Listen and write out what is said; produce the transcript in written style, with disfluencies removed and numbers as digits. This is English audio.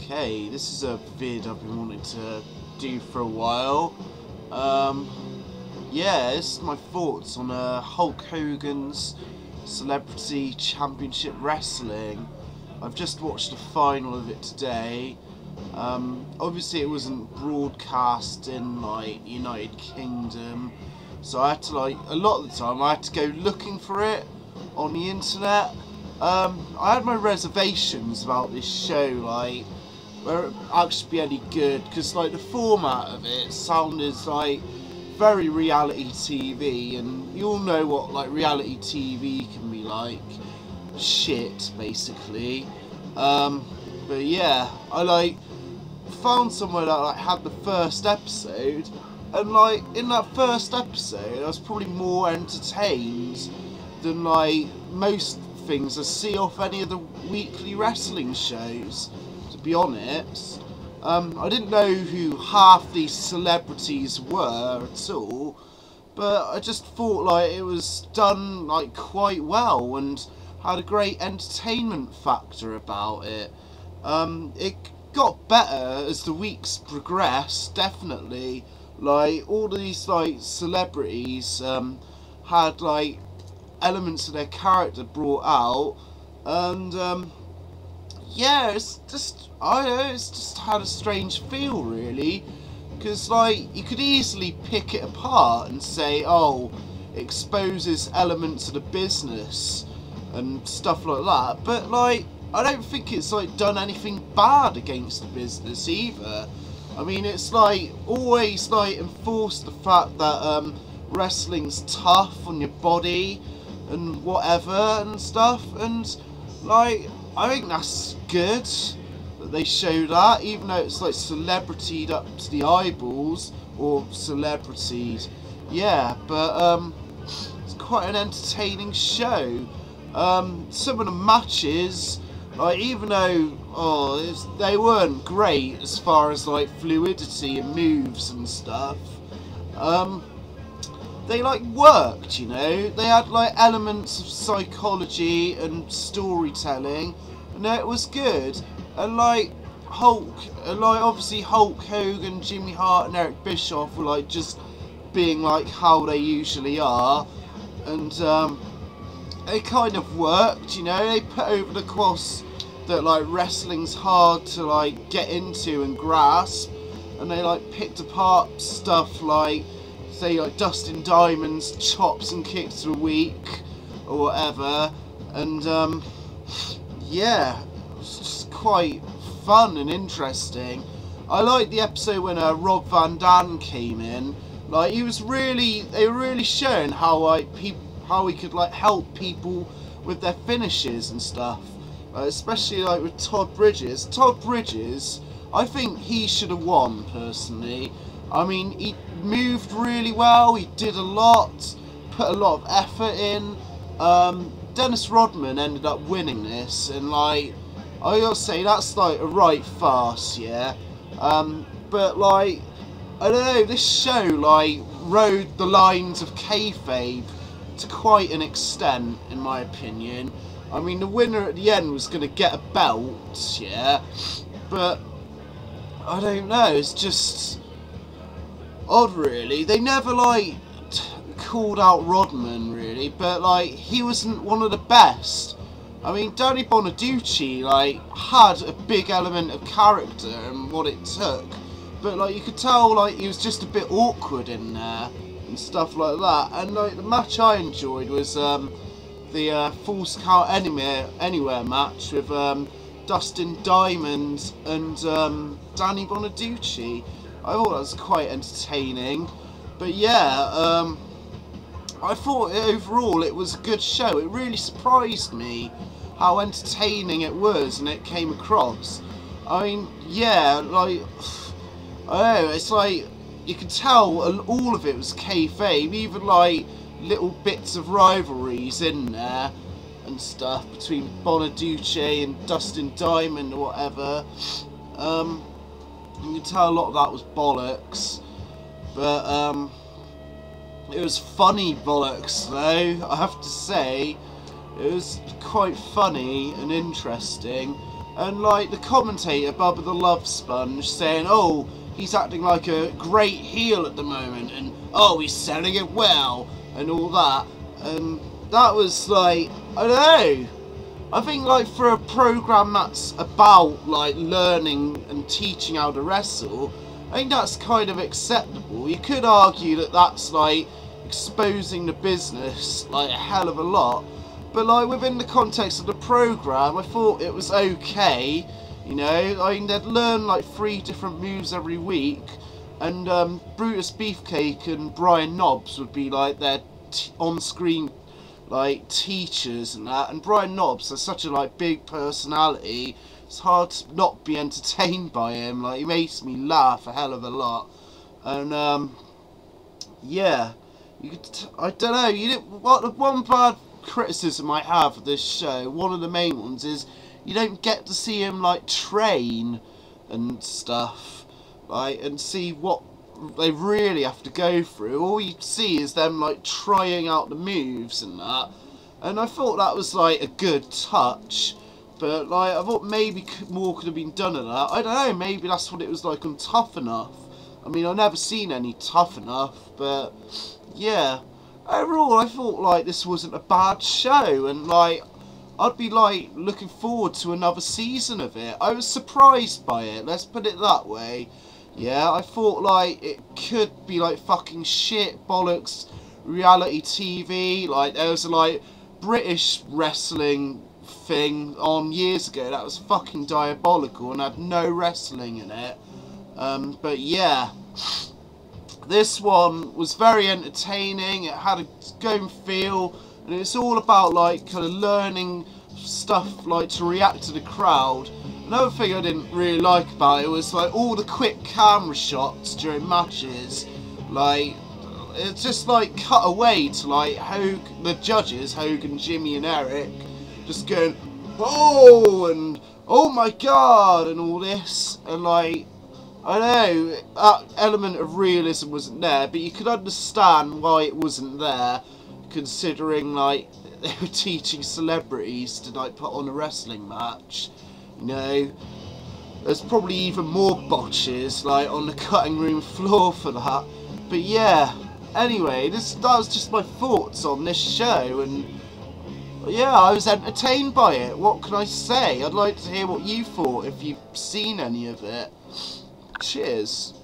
Okay, this is a vid I've been wanting to do for a while. Yeah, this is my thoughts on Hulk Hogan's Celebrity Championship Wrestling. I've just watched the final of it today. Obviously it wasn't broadcast in like United Kingdom, so I had to a lot of the time I had to go looking for it on the internet. I had my reservations about this show, where it actually be any good, because the format of it sounded very reality TV, and you all know what reality TV can be like. Shit, basically. But yeah, I found somewhere that had the first episode, and in that first episode I was probably more entertained than most things I see off any of the weekly wrestling shows, to be honest. I didn't know who half these celebrities were at all, but I just thought it was done quite well and had a great entertainment factor about it. It got better as the weeks progressed, definitely. All these celebrities had elements of their character brought out, and yeah, it's just, I don't know, it's just had a strange feel, really, because you could easily pick it apart and say, oh, it exposes elements of the business and stuff like that, but I don't think it's done anything bad against the business either. I mean, it's always enforced the fact that wrestling's tough on your body and whatever and stuff, and I think that's good that they show that, even though it's celebritied up to the eyeballs, or celebrities. Yeah, but it's quite an entertaining show. Some of the matches, even though they weren't great as far as fluidity and moves and stuff, they worked, you know. They had elements of psychology and storytelling, and it was good. And obviously Hulk Hogan, Jimmy Hart and Eric Bischoff were just being how they usually are, and it kind of worked, you know. They put over the cross that wrestling's hard to get into and grasp, and they picked apart stuff say Dustin Diamond's chops and kicks of the week or whatever, and yeah, it's just quite fun and interesting. I liked the episode when Rob Van Dam came in. They were really showing how how he could help people with their finishes and stuff, especially with Todd Bridges. Todd Bridges, I think he should have won personally. I mean, he moved really well, he did a lot, put a lot of effort in. Dennis Rodman ended up winning this, and I gotta say, that's a right farce, yeah. But I don't know, this show rode the lines of kayfabe to quite an extent, in my opinion. I mean, the winner at the end was gonna get a belt, yeah, but I don't know, it's just odd, really. They never called out Rodman, really, but he wasn't one of the best. I mean, Danny Bonaducci had a big element of character and what it took, but you could tell he was just a bit awkward in there and stuff like that. And the match I enjoyed was the Falls Count Anywhere match with Dustin Diamond and Danny Bonaducci. I thought that was quite entertaining, but yeah, I thought overall it was a good show. It really surprised me how entertaining it was and it came across. I mean, yeah, I don't know, it's you could tell all of it was kayfabe, even little bits of rivalries in there and stuff between Bonaducci and Dustin Diamond or whatever. You can tell a lot of that was bollocks, but it was funny bollocks though, I have to say. It was quite funny and interesting, and like the commentator Bubba the Love Sponge saying, oh, he's acting like a great heel at the moment, and oh, he's selling it well, and all that. And that was like, I don't know, I think like for a program that's about like learning and teaching how to wrestle, I think that's kind of acceptable. You could argue that that's like exposing the business like a hell of a lot, but like within the context of the program, I thought it was okay. You know, I mean, they'd learn like 3 different moves every week, and Brutus Beefcake and Brian Knobbs would be like their on-screen like teachers and that. And Brian Knobbs has such a like big personality, it's hard to not be entertained by him. Like, he makes me laugh a hell of a lot. And yeah, you could I don't know. What one bad criticism I have of this show, one of the main ones, is you don't get to see him like train and stuff, like, and see what they really have to go through. All you see is them like trying out the moves and that, and I thought that was like a good touch, but like I thought maybe more could have been done of that. I don't know, maybe that's what it was like on Tough Enough. I mean, I've never seen any Tough Enough, but yeah, overall I thought like this wasn't a bad show, and like I'd be like looking forward to another season of it. I was surprised by it, let's put it that way. Yeah, I thought like it could be like fucking shit bollocks reality TV. Like there was a like British wrestling thing on years ago that was fucking diabolical and had no wrestling in it. But yeah, this one was very entertaining. It had a good feel, and it's all about like kind of learning stuff like to react to the crowd. Another thing I didn't really like about it was like all the quick camera shots during matches. Like, it's just like cut away to like the judges, Hogan, Jimmy and Eric, just going, oh, and oh my god, and all this, and like, I know that element of realism wasn't there, but you could understand why it wasn't there, considering like they were teaching celebrities to like put on a wrestling match. You know, there's probably even more botches like on the cutting room floor for that. But yeah, anyway, that was just my thoughts on this show, and yeah, I was entertained by it. What can I say? I'd like to hear what you thought if you've seen any of it. Cheers.